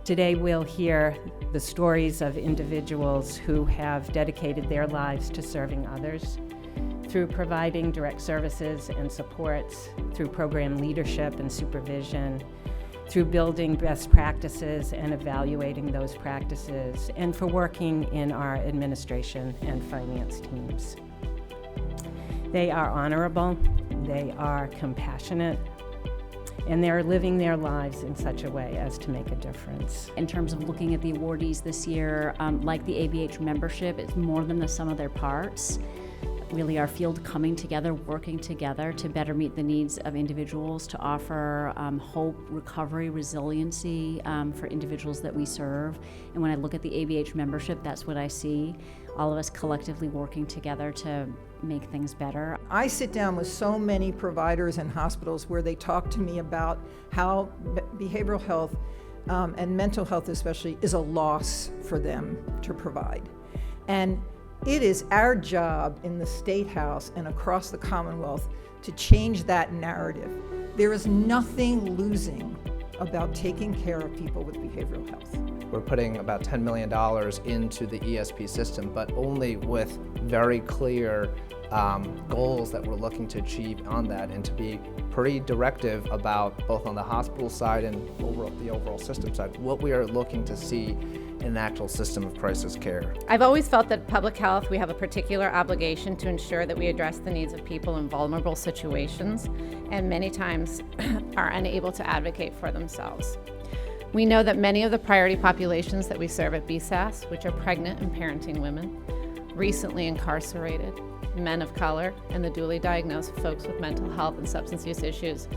Today we'll hear the stories of individuals who have dedicated their lives to serving others through providing direct services and supports, through program leadership and supervision, through building best practices and evaluating those practices, and for working in our administration and finance teams. They are honorable, they are compassionate, and they're living their lives in such a way as to make a difference. In terms of looking at the awardees this year, like the ABH membership, it's more than the sum of their parts. Really our field coming together, working together to better meet the needs of individuals, to offer hope, recovery, resiliency for individuals that we serve. And when I look at the ABH membership, that's what I see. All of us collectively working together to make things better. I sit down with so many providers and hospitals where they talk to me about how behavioral health and mental health especially is a loss for them to provide. And it is our job in the State House and across the Commonwealth to change that narrative. There is nothing losing about taking care of people with behavioral health. We're putting about $10 million into the ESP system, but only with very clear goals that we're looking to achieve on that, and to be pretty directive about, both on the hospital side and the overall system side, what we are looking to see in an actual system of crisis care. I've always felt that public health, we have a particular obligation to ensure that we address the needs of people in vulnerable situations, and many times are unable to advocate for themselves. We know that many of the priority populations that we serve at BSAS, which are pregnant and parenting women, recently incarcerated, men of color, and the dually diagnosed folks with mental health and substance use issues,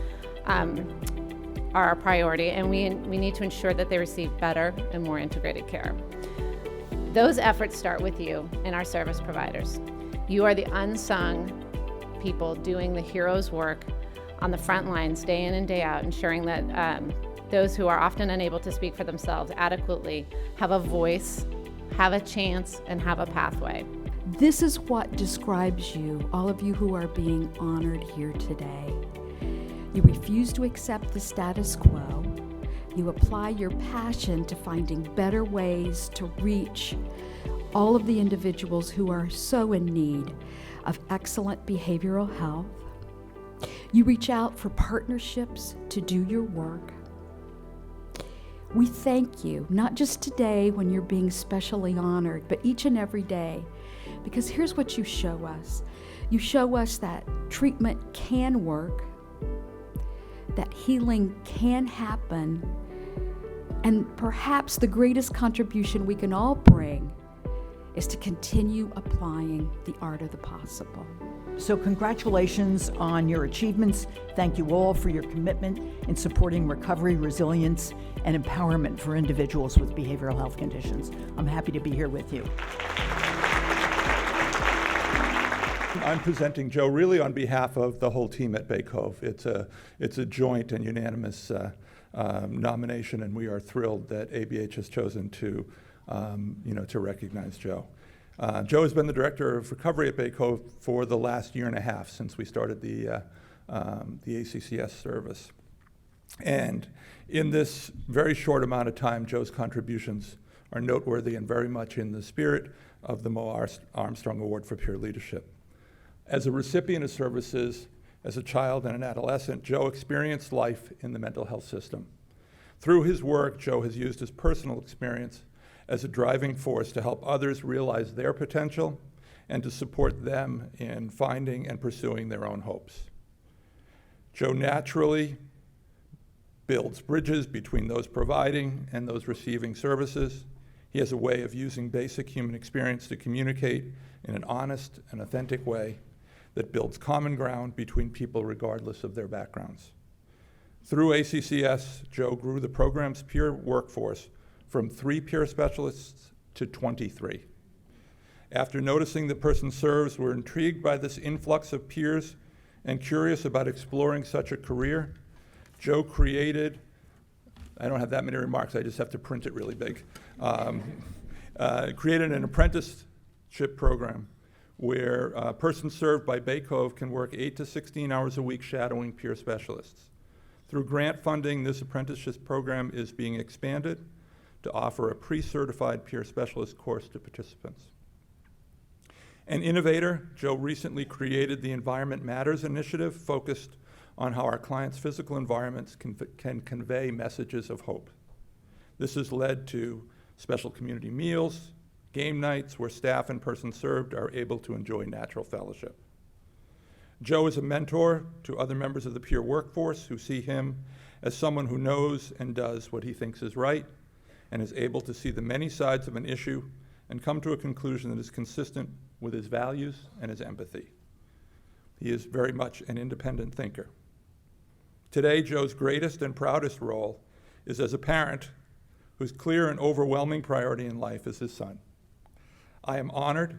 are our priority, and we need to ensure that they receive better and more integrated care. Those efforts start with you and our service providers. You are the unsung people doing the hero's work on the front lines day in and day out, ensuring that those who are often unable to speak for themselves adequately have a voice, have a chance, and have a pathway. This is what describes you, all of you who are being honored here today. You refuse to accept the status quo. You apply your passion to finding better ways to reach all of the individuals who are so in need of excellent behavioral health. You reach out for partnerships to do your work. We thank you, not just today when you're being specially honored, but each and every day. Because here's what you show us. You show us that treatment can work, that healing can happen, and perhaps the greatest contribution we can all bring is to continue applying the art of the possible. So congratulations on your achievements. Thank you all for your commitment in supporting recovery, resilience, and empowerment for individuals with behavioral health conditions. I'm happy to be here with you. I'm presenting Joe really on behalf of the whole team at Bay Cove. It's a joint and unanimous nomination, and we are thrilled that ABH has chosen to recognize Joe. Joe has been the director of recovery at Bay Cove for the last year and a half since we started the ACCS service. And in this very short amount of time, Joe's contributions are noteworthy and very much in the spirit of the Moe Armstrong Award for Peer Leadership. As a recipient of services as a child and an adolescent, Joe experienced life in the mental health system. Through his work, Joe has used his personal experience as a driving force to help others realize their potential and to support them in finding and pursuing their own hopes. Joe naturally builds bridges between those providing and those receiving services. He has a way of using basic human experience to communicate in an honest and authentic way that builds common ground between people regardless of their backgrounds. Through ACCS, Joe grew the program's peer workforce from 3 peer specialists to 23. After noticing the person serves were intrigued by this influx of peers and curious about exploring such a career, Joe created, I don't have that many remarks, I just have to print it really big, created an apprenticeship program where a person served by Bay Cove can work 8 to 16 hours a week shadowing peer specialists. Through grant funding, this apprenticeship program is being expanded to offer a pre-certified peer specialist course to participants. An innovator, Joe recently created the Environment Matters initiative focused on how our clients' physical environments can convey messages of hope. This has led to special community meals, game nights where staff and persons served are able to enjoy natural fellowship. Joe is a mentor to other members of the peer workforce who see him as someone who knows and does what he thinks is right and is able to see the many sides of an issue and come to a conclusion that is consistent with his values and his empathy. He is very much an independent thinker. Today, Joe's greatest and proudest role is as a parent whose clear and overwhelming priority in life is his son. I am honored,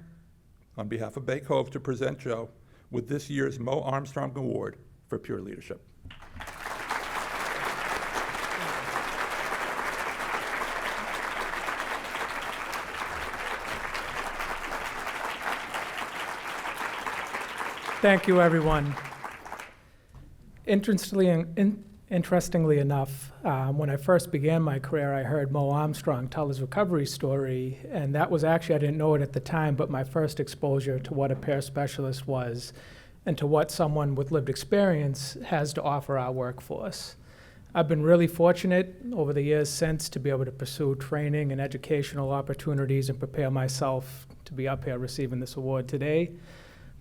on behalf of Bay Cove, to present Joe with this year's Moe Armstrong Award for Pure Leadership. Thank you, everyone. Interestingly enough, when I first began my career, I heard Moe Armstrong tell his recovery story, and that was actually, I didn't know it at the time, but my first exposure to what a peer specialist was and to what someone with lived experience has to offer our workforce. I've been really fortunate over the years since to be able to pursue training and educational opportunities and prepare myself to be up here receiving this award today.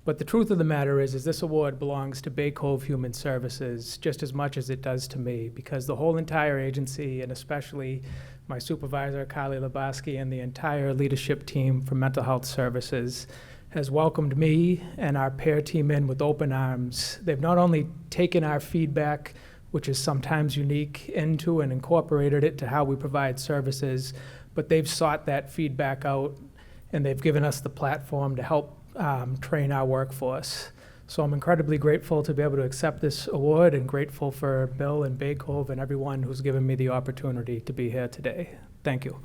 But the truth of the matter is this award belongs to Bay Cove Human Services just as much as it does to me, because the whole entire agency, and especially my supervisor, Kylie Lebowski, and the entire leadership team for mental health services has welcomed me and our peer team in with open arms. They've not only taken our feedback, which is sometimes unique, into and incorporated it to how we provide services, but they've sought that feedback out and they've given us the platform to help train our workforce. So I'm incredibly grateful to be able to accept this award and grateful for Bill and Bay Cove and everyone who's given me the opportunity to be here today. Thank you.